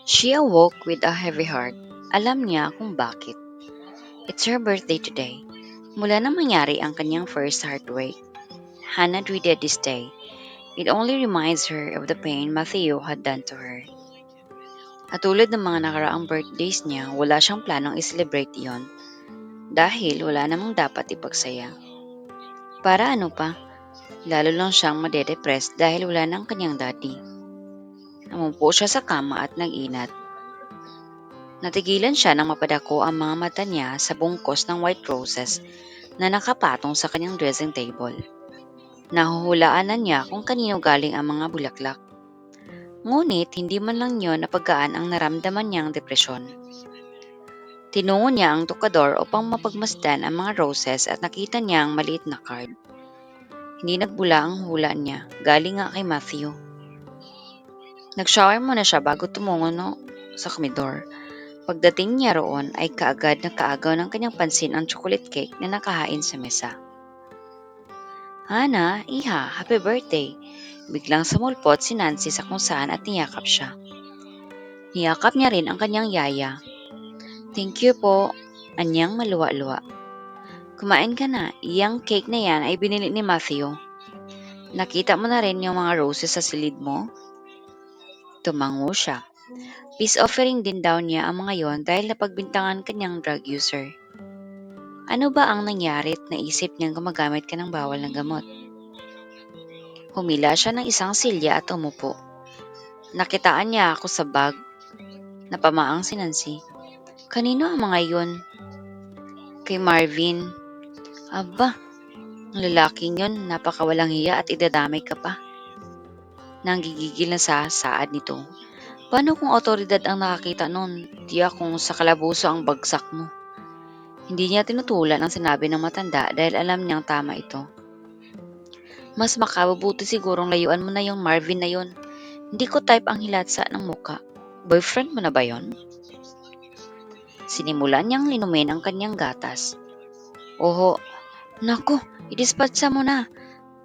She awoke with a heavy heart. Alam niya kung bakit. It's her birthday today. Mula nang mangyari ang kanyang first heartbreak, Hannah dreaded this day. It only reminds her of the pain Matthew had done to her. At tulad ng mga nakaraang birthdays niya, wala siyang planong i-celebrate iyon dahil wala namang dapat ipagsaya. Para ano pa, lalo lang siyang madedepress dahil wala ng kanyang daddy. Namumpo siya sa kama at nag-inat. Natigilan siya nang mapadako ang mga mata niya sa bungkos ng white roses na nakapatong sa kanyang dressing table. Nahuhulaan niya kung kanino galing ang mga bulaklak. Ngunit hindi man lang niyon napagaan ang naramdaman niyang depresyon. Tinungo niya ang tukador upang mapagmasdan ang mga roses at nakita niya ang maliit na card. Hindi nagbula ang hula niya, galing nga kay Matthew. Nag-shower muna siya bago tumungo sa komedor. Pagdating niya roon ay kaagad na kaagaw ng kanyang pansin ang chocolate cake na nakahain sa mesa. Hana, iha, happy birthday! Biglang sumulpot si Nancy sa kung saan at niyakap siya. Niyakap niya rin ang kanyang yaya. Thank you po, anyang maluwa-luwa. Kumain ka na, iyang cake na yan ay binili ni Matthew. Nakita mo na rin yung mga roses sa silid mo? Tumango siya. Peace offering din daw niya ang mga yon dahil napagbintangan kanyang drug user. Ano ba ang nangyari at naisip niyang gumagamit ka ng bawal na gamot? Humila siya ng isang silya at umupo. Nakitaan niya ako sa bag. Napamaang si Nancy. Kanino ang mga yon? Kay Marvin. Aba, ang lalaking yon napakawalang hiya at idadamay ka pa. Nanggigigil na sa saad nito. Paano kung otoridad ang nakakita nun? Tiyak kung sa kalabuso ang bagsak mo. Hindi niya tinutulan ang sinabi ng matanda dahil alam niyang tama ito. Mas makabubuti sigurong layuan mo na yung Marvin na yon. Hindi ko type ang hilatsa ng muka. Boyfriend mo na ba yon? Sinimulan niyang linumin ang kanyang gatas. Oho, naku, idispatsa mo na.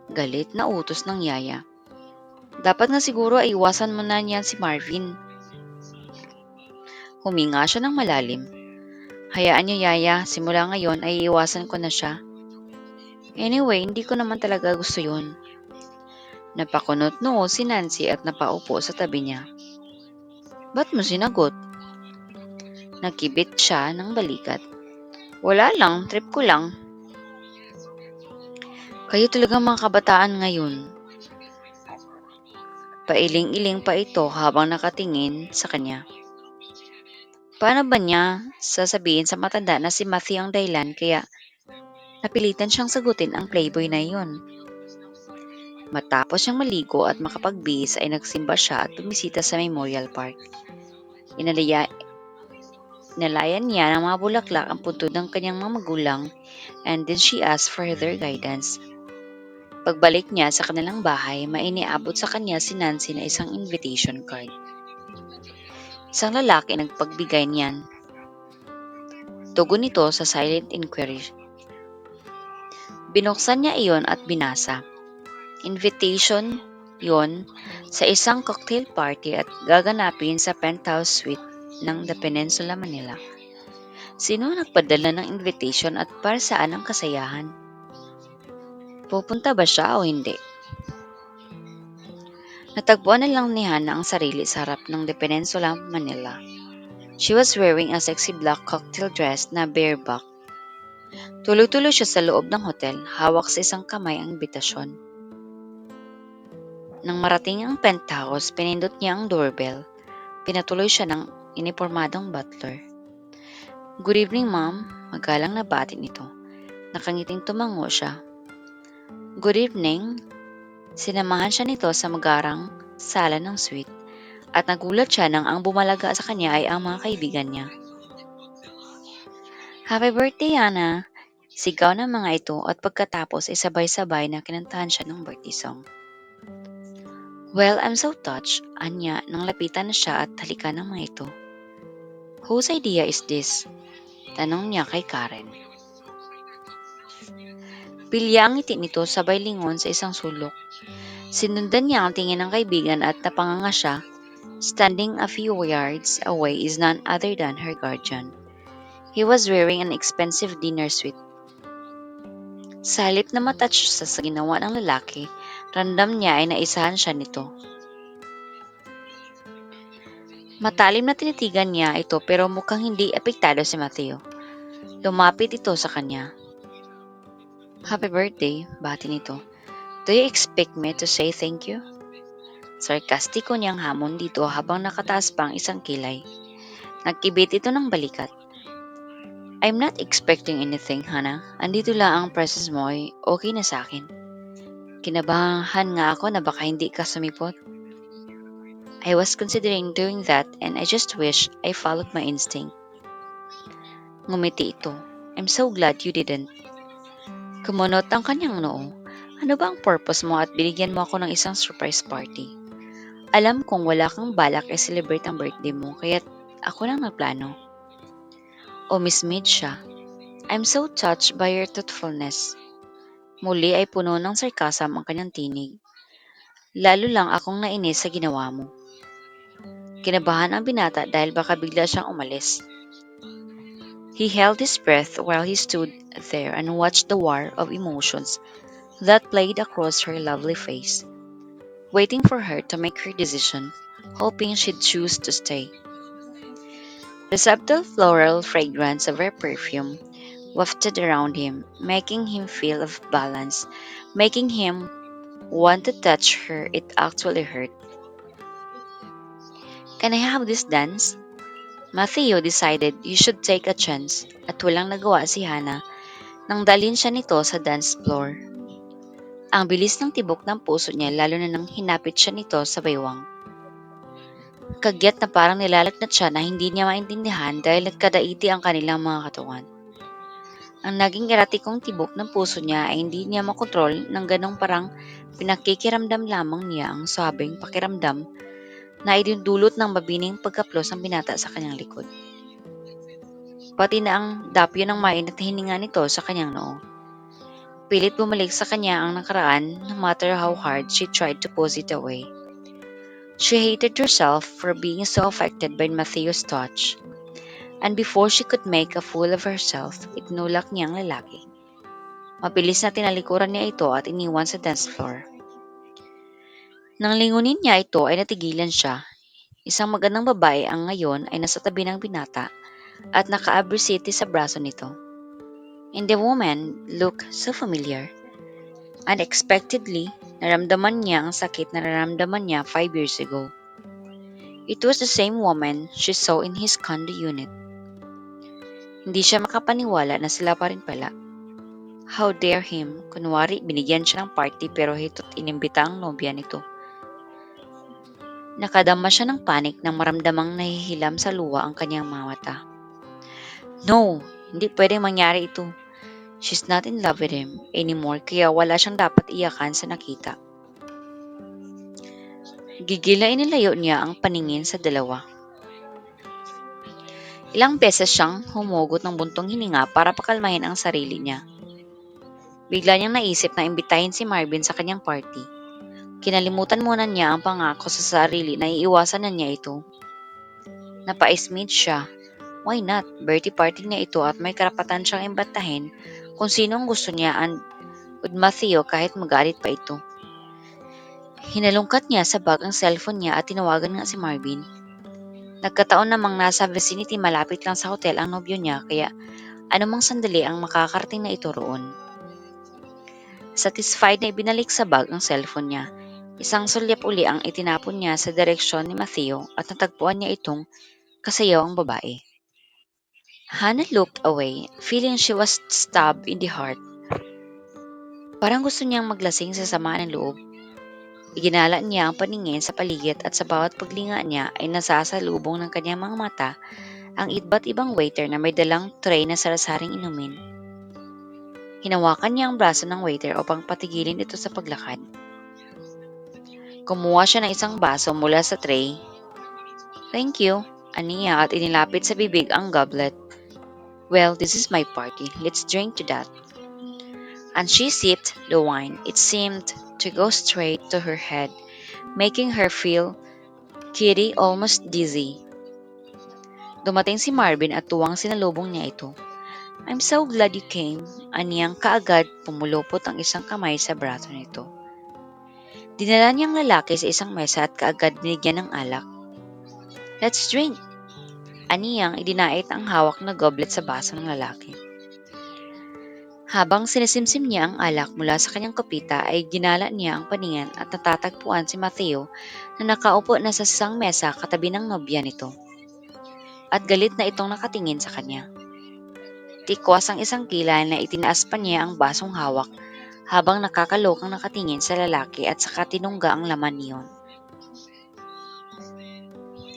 Galit na utos ng yaya. Dapat nga siguro ay iwasan mo na niyan si Marvin. Huminga siya ng malalim. Hayaan niyo yaya, simula ngayon ay iwasan ko na siya. Anyway, hindi ko naman talaga gusto yun. Napakunot noo si Nancy at napaupo sa tabi niya. Ba't mo sinagot? Nakibit siya ng balikat. Wala lang, trip ko lang. Kayo talaga mga kabataan ngayon. Pailing-iling pa ito habang nakatingin sa kanya. Paano ba niya sasabihin sa matanda na si Matthew ang dahilan kaya napilitan siyang sagutin ang playboy na iyon? Matapos siyang maligo at makapagbihis ay nagsimba siya at bumisita sa Memorial Park. Inalayan niya ng mga bulaklak ang puntod ng kanyang mga magulang and then she asked for their guidance. Pagbalik niya sa kanilang bahay, mainiabot sa kanya si Nancy na isang invitation card. Isang lalaki nagpagbigay niyan. Tugon nito sa silent inquiry. Binuksan niya iyon at binasa. Invitation yon sa isang cocktail party at gaganapin sa penthouse suite ng The Peninsula Manila. Sino nagpadala ng invitation at para saan ang kasayahan? Pupunta ba siya o hindi? Natagpuan na lang ni Hannah ang sarili sa harap ng The Peninsula Manila. She was wearing a sexy black cocktail dress na bareback. Tuloy-tuloy siya sa loob ng hotel, hawak sa isang kamay ang imbitasyon. Nang marating ang penthouse, pinindot niya ang doorbell. Pinatuloy siya ng inipormadong butler. Good evening, ma'am. Magalang na bati nito. Nakangiting tumango siya. Good evening. Sinamahan siya nito sa magarang sala ng suite at nagulat siya nang ang bumalaga sa kanya ay ang mga kaibigan niya. Happy birthday, Hannah! Sigaw ng mga ito at pagkatapos ay sabay-sabay na kinantahan siya ng birthday song. Well, I'm so touched, anya nang lapitan na siya at halikan ng mga ito. Whose idea is this? Tanong niya kay Karen. Pilya ang ngiti nito sabay lingon sa isang sulok. Sinundan niya ang tingin ng kaibigan at napanganga siya Standing a few yards away is none other than her guardian. He was wearing an expensive dinner suit. Sa halip na matouch siya sa ginawa ng lalaki, ramdam niya ay naisahan siya nito. Matalim na tinitigan niya ito pero mukhang hindi apektado si Mateo. Lumapit ito sa kanya. Happy birthday, bati nito. Do you expect me to say thank you? Sarkastiko niyang hamon dito habang nakataas pa ang isang kilay. Nagkibit ito ng balikat. I'm not expecting anything, Hana. Andito lang ang presence mo ay okay na sa akin. Kinabahan nga ako na baka hindi ka sumipot. I was considering doing that and I just wish I followed my instinct. Ngumiti ito. I'm so glad you didn't. Kumunot ang kanyang noo. Ano ba ang purpose mo at binigyan mo ako ng isang surprise party? Alam kong wala kang balak i-celebrate ang birthday mo, kaya't ako lang nagplano. O Miss Midsha, I'm so touched by your thoughtfulness. Muli ay puno ng sarcasm ang kanyang tinig. Lalo lang akong nainis sa ginawa mo. Kinabahan ang binata dahil baka bigla siyang umalis. He held his breath while he stood there and watched the war of emotions that played across her lovely face, waiting for her to make her decision, hoping she'd choose to stay. The subtle floral fragrance of her perfume wafted around him, making him feel of balance, making him want to touch her. It actually hurt. Can I have this dance? Matthew decided you should take a chance at walang nagawa si Hannah nang dalhin siya nito sa dance floor. Ang bilis ng tibok ng puso niya lalo na nang hinapit siya nito sa baywang. Kagyat na parang nilalagnat siya na hindi niya maintindihan dahil nagkadaiti ang kanilang mga katawan. Ang naging eratikong tibok ng puso niya ay hindi niya makontrol ng ganong parang pinakikiramdam lamang niya ang sabing pakiramdam na idinudulot ng mabining pagkaplos ng binata sa kanyang likod. Pati na ang dapyo ng mainit na hininga nito sa kanyang noo. Pilit bumalik sa kanya ang nakaraan no matter how hard she tried to push it away. She hated herself for being so affected by Matthew's touch, and before she could make a fool of herself, itinulak niya ang lalaki. Mabilis na tinalikuran niya ito at iniwan sa dance floor. Nang lingunin niya ito ay natigilan siya. Isang magandang babae ang ngayon ay nasa tabi ng binata at naka-abrisiti sa braso nito. And the woman looked so familiar. Unexpectedly, naramdaman niya ang sakit na naramdaman niya 5 years ago. It was the same woman she saw in his condo unit. Hindi siya makapaniwala na sila pa rin pala. How dare him? Kunwari, binigyan siya ng party pero hito't inimbita ang nobya nito. Nakadama siya ng panik nang maramdamang nahihilam sa luwa ang kanyang mga mata. No, hindi pwedeng mangyari ito. She's not in love with him anymore kaya wala siyang dapat iyakan sa nakita. Gigil na inilayo niya ang paningin sa dalawa. Ilang beses siyang humugot ng buntong hininga para pakalmahin ang sarili niya. Bigla niyang naisip na imbitahin si Marvin sa kanyang party. Kinalimutan muna niya ang pangako sa sarili na iiwasan na niya ito. Napaismid siya. Why not? Birthday party niya ito at may karapatan siyang imbatahin kung sino ang gusto niya with Matthew kahit magalit pa ito. Hinalungkat niya sa bag ang cellphone niya at tinawagan nga si Marvin. Nagkataon namang nasa vicinity malapit lang sa hotel ang nobyo niya kaya anumang sandali ang makakarating na ito roon. Satisfied na ibinalik sa bag ang cellphone niya. Isang sulyap uli ang itinapon niya sa direksyon ni Matthew at natagpuan niya itong kasayaw ang babae. Hannah looked away, feeling she was stabbed in the heart. Parang gusto niyang maglasing sa samaan ng loob. Iginala niya ang paningin sa paligid at sa bawat paglinga niya ay nasasalubong ng kanyang mga mata ang iba't ibang waiter na may dalang tray na sarasaring inumin. Hinawakan niya ang braso ng waiter upang patigilin ito sa paglakad. Kumuha siya ng isang baso mula sa tray. Thank you, aniya at inilapit sa bibig ang goblet. Well, this is my party. Let's drink to that. And she sipped the wine. It seemed to go straight to her head, making her feel Kitty almost dizzy. Dumating si Marvin at tuwang sinalubong niya ito. I'm so glad you came. Aniyang kaagad pumulupot ang isang kamay sa braso nito. Dinala niyang lalaki sa isang mesa at kaagad binigyan ng alak. Let's drink. Aniyang idinait ang hawak na goblet sa baso ng lalaki. Habang sinisimsim niya ang alak mula sa kanyang kopita ay ginala niya ang paningin at natatagpuan si Mateo na nakaupo na sa isang mesa katabi ng nobya nito. At galit na itong nakatingin sa kanya. Tikwas ang isang kilay na itinaas pa niya ang basong hawak habang nakakalokang nakatingin sa lalaki at saka tinungga ang laman niyon.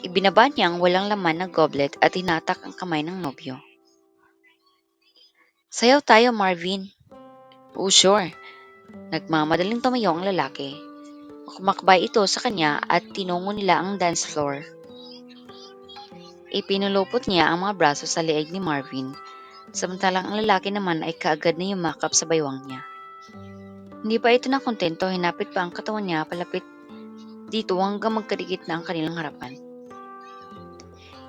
Ibinaba niya ang walang laman na goblet at hinatak ang kamay ng nobyo. Sayaw tayo, Marvin. Oh, sure. Nagmamadaling tumayo ang lalaki. Kumakbay ito sa kanya at tinungo nila ang dance floor. Ipinulupot niya ang mga braso sa leeg ni Marvin, samantalang ang lalaki naman ay kaagad na yumakap sa baywang niya. Hindi pa ito nakontento, hinapit pa ang katawan niya palapit dito hanggang magkadikit na ang kanilang harapan.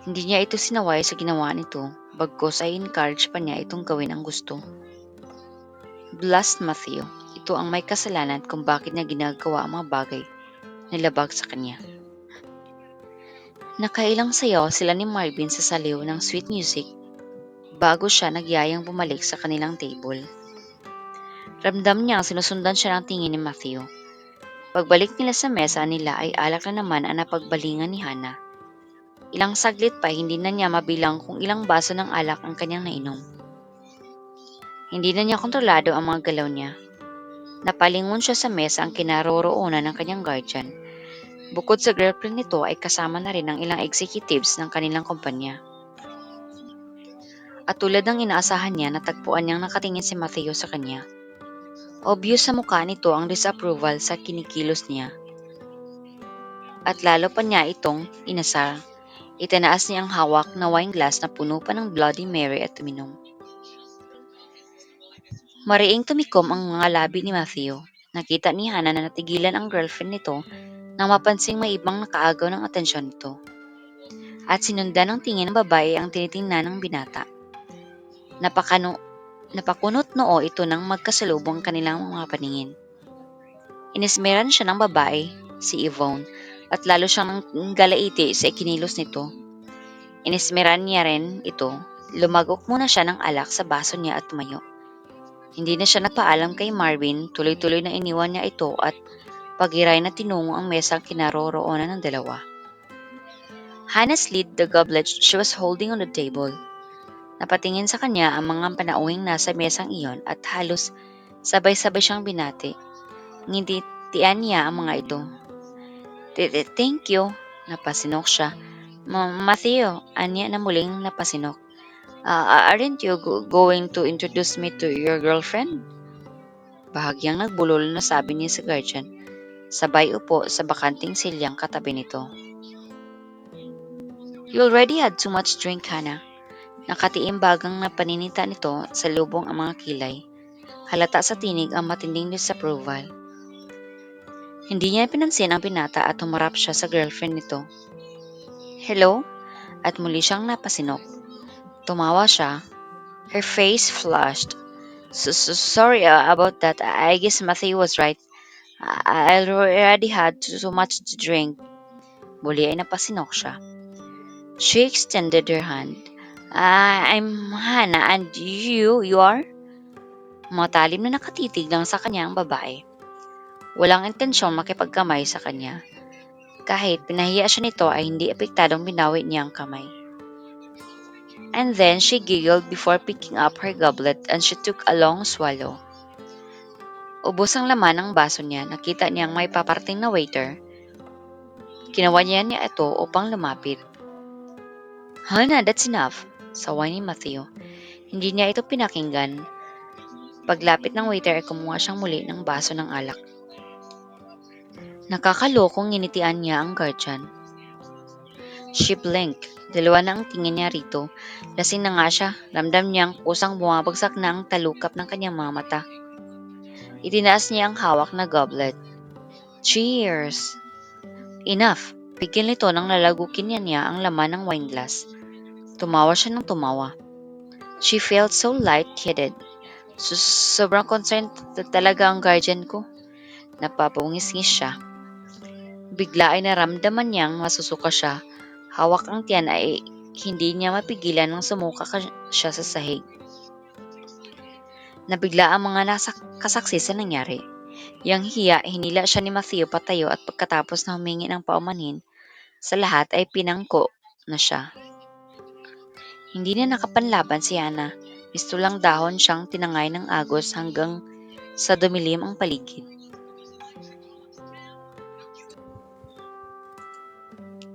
Hindi niya ito sinaway sa ginawa nito, bagkos ay encourage pa niya itong gawin ang gusto. Blast Matthew, ito ang may kasalanan kung bakit niya ginagawa ang mga bagay na labag sa kanya. Nakailang sayaw sila ni Marvin sa saliw ng sweet music bago siya nagyayang bumalik sa kanilang table. Ramdam niya ang sinusundan siya ng tingin ni Matthew. Pagbalik nila sa mesa nila ay alak na naman ang napagbalingan ni Hannah. Ilang saglit pa hindi na niya mabilang kung ilang baso ng alak ang kanyang nainom. Hindi na niya kontrolado ang mga galaw niya. Napalingon siya sa mesa ang kinaroroonan ng kanyang guardian. Bukod sa girlfriend nito ay kasama na rin ang ilang executives ng kanilang kumpanya. At tulad ng inaasahan niya, natagpuan niyang nakatingin si Matthew sa kanya. Obvious sa mukha nito ang disapproval sa kinikilos niya. At lalo pa niya itong inasar. Itinaas niya ang hawak na wine glass na puno pa ng Bloody Mary at uminom. Mariing tumikom ang mga labi ni Matthew. Nakita ni Hannah na natigilan ang girlfriend nito nang mapansing may ibang nakaagaw ng atensyon nito. At sinundan ng tingin ng babae ang tinitingnan ng binata. Napakunot noo ito nang magkasalubong kanilang mga paningin. Inismeran siya ng babae, si Yvonne, at lalo siyang galaiti sa ikinilos nito. Inismeran niya rin ito, lumagok muna siya ng alak sa baso niya at tumayo. Hindi na siya nagpaalam kay Marvin, tuloy-tuloy na iniwan niya ito at pagiray na tinungo ang mesang kinaroroonan ng dalawa. Hannah slid the goblet she was holding on the table. Napatingin sa kanya ang mga panauhing nasa mesang iyon at halos sabay-sabay siyang binati. Ngitian niya ang mga ito. Thank you, napasinok siya. Matthew, anya na muling napasinok. Aren't you going to introduce me to your girlfriend? Bahagyang nagbulol na sabi niya sa guardian, sabay upo sa bakanting silyang katabi nito. You already had too much drink, Hannah. Nakatiimbagang na paninita nito sa lubong ang mga kilay. Halata sa tinig ang matinding disapproval. Hindi niya pinansin ang binata at humarap siya sa girlfriend nito. Hello? At muli siyang napasinok. Tumawa siya. Her face flushed. Sorry about that. I guess Matthew was right. I already had too much to drink. Muli ay napasinok siya. She extended her hand. I'm Hannah and you are? Matalim na nakatitig lang sa kanya ang babae. Walang intensyon makipagkamay sa kanya. Kahit pinahiya siya nito ay hindi epektadong binawi niya ang kamay. And then she giggled before picking up her goblet and she took a long swallow. Ubos ang laman ng baso niya, nakita niyang may paparting na waiter. Kinawanyan niya ito upang lumapit. Hannah, that's enough, saway ni Matthew. Hindi niya ito pinakinggan. Paglapit ng waiter ay kumuha siyang muli ng baso ng alak. Nakakalokong nginitian niya ang guardian. She blinked. Dalawa na ang tingin niya rito. Lasing na nga siya. Ramdam niyang kusang bumabagsak na ang talukap ng kanyang mga mata. Itinaas niya ang hawak na goblet. Cheers! Enough! Bigyan nito nang lalagukin niya ang laman ng wine glass. Tumawa siya ng tumawa. She felt so light-headed. Sobrang concerned talaga ang guardian ko. Napapungis-ngis siya. Bigla ay naramdaman niyang masusuka siya. Hawak ang tiyan ay hindi niya mapigilan nang sumuka siya sa sahig. Nabigla ang mga kasaksi sa nangyari. Yang hiya, hinila siya ni Matthew patayo at pagkatapos na humingi ng paumanhin, sa lahat ay pinangko na siya. Hindi na nakapanlaban si Ana. Mistulang dahon siyang tinangay ng agos hanggang sa dumilim ang paligid.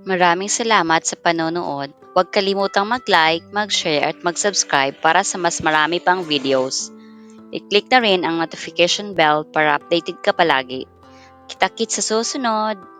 Maraming salamat sa panonood. Huwag kalimutang mag-like, mag-share at mag-subscribe para sa mas marami pang videos. I-click na rin ang notification bell para updated ka palagi. Kita-kits sa susunod!